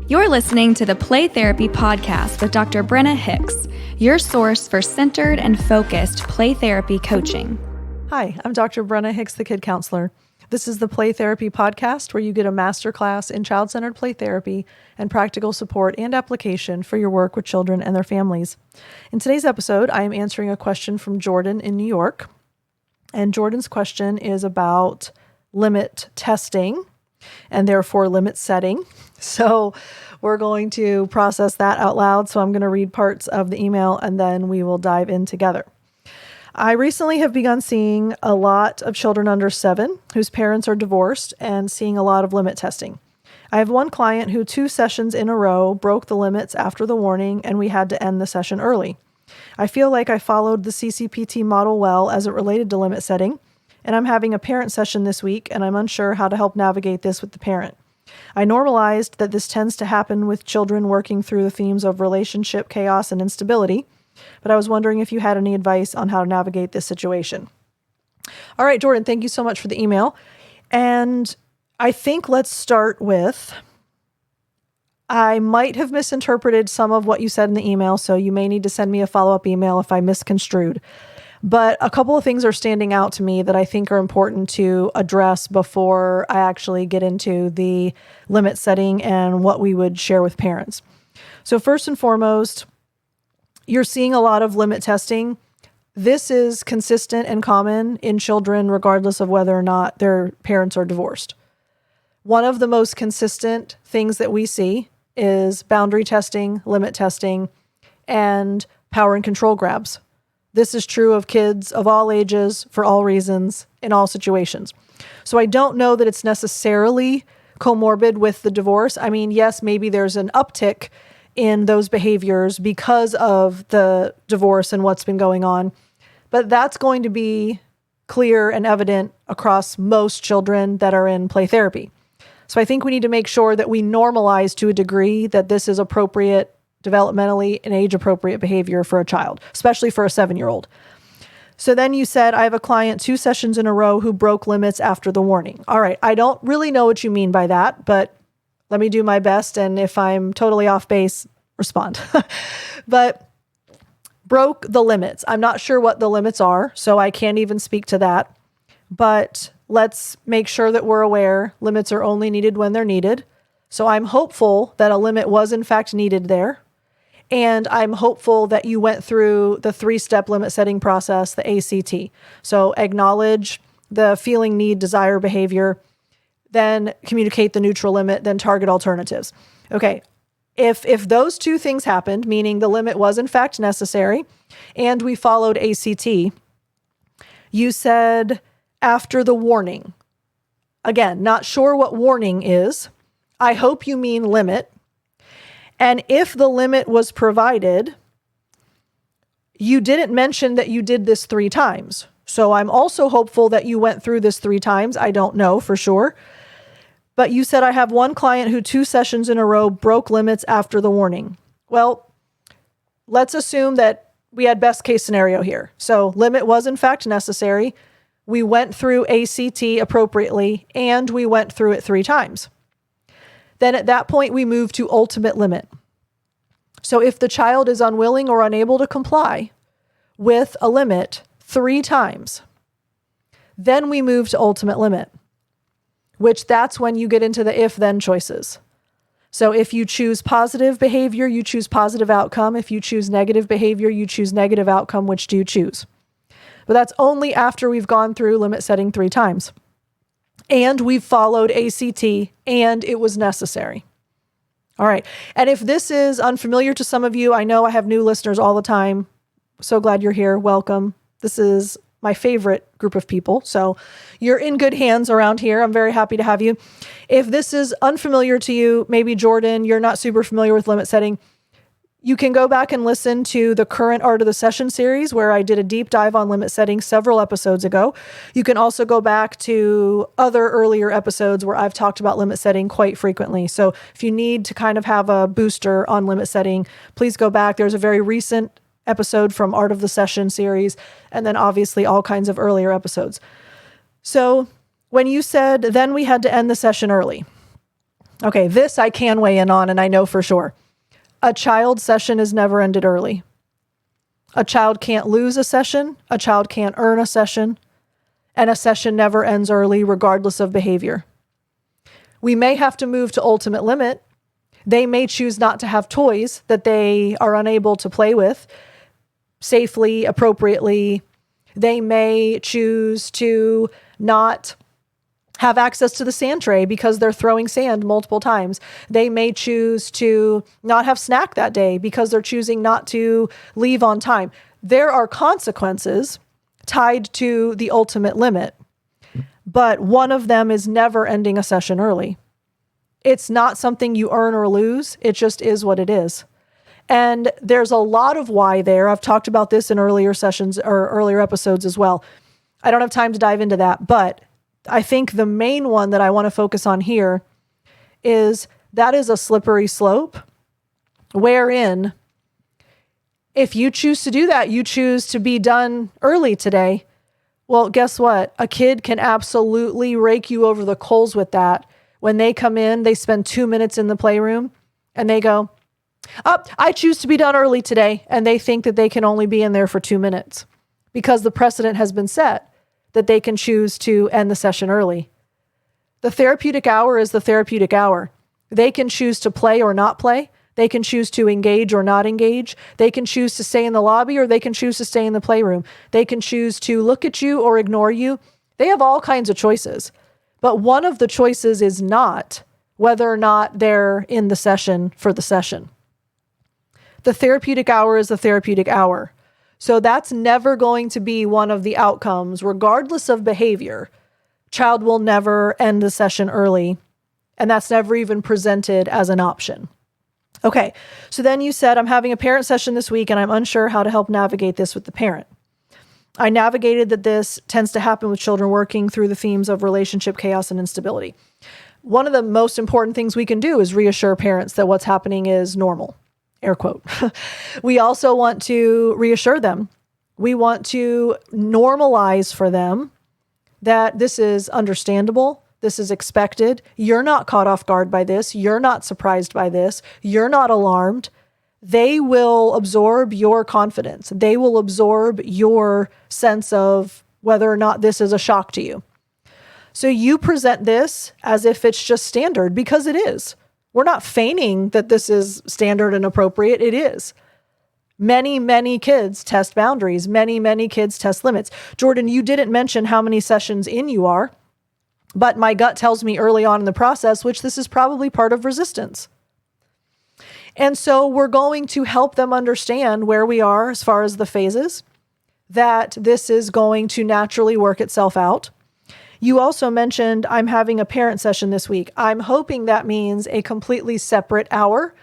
You're listening to the Play Therapy Podcast with Dr. Brenna Hicks, your source for centered and focused play therapy coaching. Hi, I'm Dr. Brenna Hicks, the Kid Counselor. This is the Play Therapy Podcast where you get a masterclass in child-centered play therapy and practical support and application for your work with children and their families. In today's episode, I am answering a question from Jordan in New York. And Jordan's question is about limit testing and therefore limit setting. So we're going to process that out loud. So I'm going to read parts of the email and then we will dive in together. I recently have begun seeing a lot of children under 7 whose parents are divorced and seeing a lot of limit testing. I have one client who 2 sessions in a row broke the limits after the warning and we had to end the session early. I feel like I followed the CCPT model well as it related to limit setting, and I'm having a parent session this week and I'm unsure how to help navigate this with the parent. I normalized that this tends to happen with children working through the themes of relationship chaos and instability, but I was wondering if you had any advice on how to navigate this situation. All right, Jordan, thank you so much for the email. And I think let's start with, I might have misinterpreted some of what you said in the email, so you may need to send me a follow-up email if I misconstrued. But a couple of things are standing out to me that I think are important to address before I actually get into the limit setting and what we would share with parents. So first and foremost, you're seeing a lot of limit testing. This is consistent and common in children regardless of whether or not their parents are divorced. One of the most consistent things that we see is boundary testing, limit testing, and power and control grabs. This is true of kids of all ages, for all reasons, in all situations. So I don't know that it's necessarily comorbid with the divorce. I mean, yes, maybe there's an uptick in those behaviors because of the divorce and what's been going on, but that's going to be clear and evident across most children that are in play therapy. So I think we need to make sure that we normalize to a degree that this is appropriate developmentally and age-appropriate behavior for a child, especially for a 7-year-old. So then you said, I have a client 2 sessions in a row who broke limits after the warning. All right, I don't really know what you mean by that, but let me do my best. And if I'm totally off base, respond. But broke the limits. I'm not sure what the limits are, so I can't even speak to that. But let's make sure that we're aware limits are only needed when they're needed. So I'm hopeful that a limit was in fact needed there. And I'm hopeful that you went through the 3-step limit setting process, the ACT. So acknowledge the feeling, need, desire, behavior, then communicate the neutral limit, then target alternatives. Okay, if those 2 things happened, meaning the limit was in fact necessary, and we followed ACT, you said after the warning. Again, not sure what warning is. I hope you mean limit. And if the limit was provided, you didn't mention that you did this 3 times. So I'm also hopeful that you went through this 3 times. I don't know for sure. But you said, I have one client who 2 sessions in a row broke limits after the warning. Well, let's assume that we had best case scenario here. So limit was in fact necessary. We went through ACT appropriately, and we went through it 3 times. Then at that point, we move to ultimate limit. So if the child is unwilling or unable to comply with a limit 3 times, then we move to ultimate limit, which that's when you get into the if-then choices. So if you choose positive behavior, you choose positive outcome. If you choose negative behavior, you choose negative outcome. Which do you choose? But that's only after we've gone through limit setting 3 times. And we've followed ACT, and it was necessary. All right. And if this is unfamiliar to some of you, I know I have new listeners all the time. So glad you're here. Welcome. This is my favorite group of people. So you're in good hands around here. I'm very happy to have you. If this is unfamiliar to you, maybe Jordan, you're not super familiar with limit setting, you can go back and listen to the current Art of the Session series where I did a deep dive on limit setting several episodes ago. You can also go back to other earlier episodes where I've talked about limit setting quite frequently. So if you need to kind of have a booster on limit setting, please go back. There's a very recent episode from Art of the Session series, and then obviously all kinds of earlier episodes. So when you said, then we had to end the session early. Okay, this I can weigh in on, and I know for sure. A child's session is never ended early. A child can't lose a session. A child can't earn a session. And a session never ends early, regardless of behavior. We may have to move to ultimate limit. They may choose not to have toys that they are unable to play with safely, appropriately. They may choose to not have access to the sand tray because they're throwing sand multiple times. They may choose to not have snack that day because they're choosing not to leave on time. There are consequences tied to the ultimate limit, but one of them is never ending a session early. It's not something you earn or lose. It just is what it is. And there's a lot of why there. I've talked about this in earlier sessions or earlier episodes as well. I don't have time to dive into that, but I think the main one that I want to focus on here is that is a slippery slope wherein if you choose to do that, you choose to be done early today. Well, guess what? A kid can absolutely rake you over the coals with that. When they come in, they spend 2 minutes in the playroom and they go, I choose to be done early today. And they think that they can only be in there for 2 minutes because the precedent has been set that they can choose to end the session early. The therapeutic hour is the therapeutic hour. They can choose to play or not play. They can choose to engage or not engage. They can choose to stay in the lobby or they can choose to stay in the playroom. They can choose to look at you or ignore you. They have all kinds of choices. But one of the choices is not whether or not they're in the session for the session. The therapeutic hour is the therapeutic hour. So that's never going to be one of the outcomes, regardless of behavior. Child will never end the session early, and that's never even presented as an option. Okay, so then you said, I'm having a parent session this week, and I'm unsure how to help navigate this with the parent. I navigated that this tends to happen with children working through the themes of relationship chaos and instability. One of the most important things we can do is reassure parents that what's happening is normal. Air quote. We also want to reassure them. We want to normalize for them that this is understandable. This is expected. You're not caught off guard by this. You're not surprised by this. You're not alarmed. They will absorb your confidence. They will absorb your sense of whether or not this is a shock to you. So you present this as if it's just standard because it is. We're not feigning that this is standard and appropriate. It is. Many, many kids test boundaries. Many, many kids test limits. Jordan, you didn't mention how many sessions in you are, but my gut tells me early on in the process, which this is probably part of resistance. And so we're going to help them understand where we are as far as the phases, that this is going to naturally work itself out. You also mentioned, I'm having a parent session this week. I'm hoping that means a completely separate hour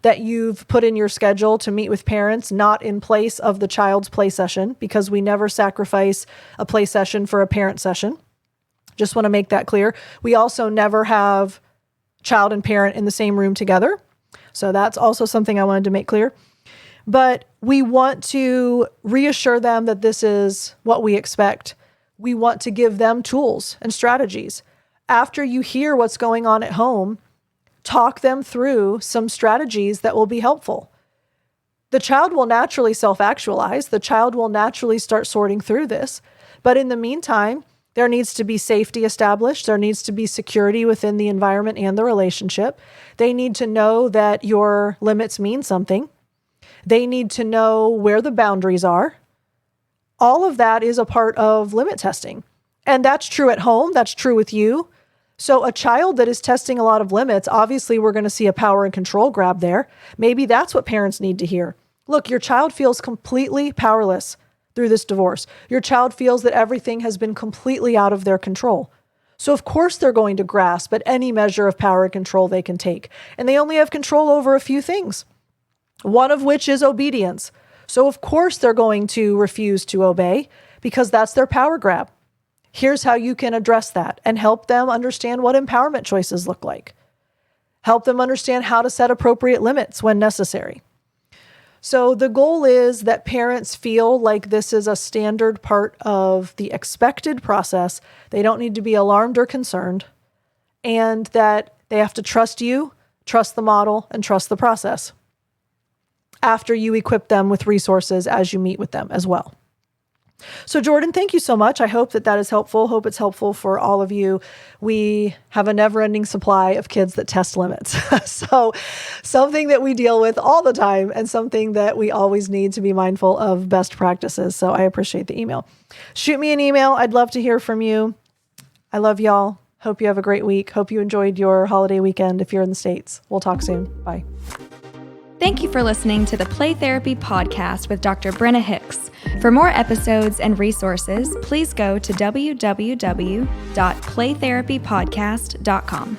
that you've put in your schedule to meet with parents, not in place of the child's play session, because we never sacrifice a play session for a parent session. Just want to make that clear. We also never have child and parent in the same room together. So that's also something I wanted to make clear. But we want to reassure them that this is what we expect. We want to give them tools and strategies. After you hear what's going on at home, talk them through some strategies that will be helpful. The child will naturally self-actualize. The child will naturally start sorting through this. But in the meantime, there needs to be safety established. There needs to be security within the environment and the relationship. They need to know that your limits mean something. They need to know where the boundaries are. All of that is a part of limit testing. And that's true at home. That's true with you. So a child that is testing a lot of limits, obviously we're going to see a power and control grab there. Maybe that's what parents need to hear. Look, your child feels completely powerless through this divorce. Your child feels that everything has been completely out of their control. So of course they're going to grasp at any measure of power and control they can take. And they only have control over a few things, one of which is obedience. So of course they're going to refuse to obey because that's their power grab. Here's how you can address that and help them understand what empowerment choices look like. Help them understand how to set appropriate limits when necessary. So the goal is that parents feel like this is a standard part of the expected process. They don't need to be alarmed or concerned, and that They have to trust you, trust the model, and trust the process after you equip them with resources as you meet with them as well. So Jordan, thank you so much. I hope that is helpful. Hope it's helpful for all of you. We have a never-ending supply of kids that test limits. So something that we deal with all the time and something that we always need to be mindful of best practices. So I appreciate the email. Shoot me an email. I'd love to hear from you. I love y'all. Hope you have a great week. Hope you enjoyed your holiday weekend if you're in the States. We'll talk soon. Bye. Thank you for listening to the Play Therapy Podcast with Dr. Brenna Hicks. For more episodes and resources, please go to www.playtherapypodcast.com.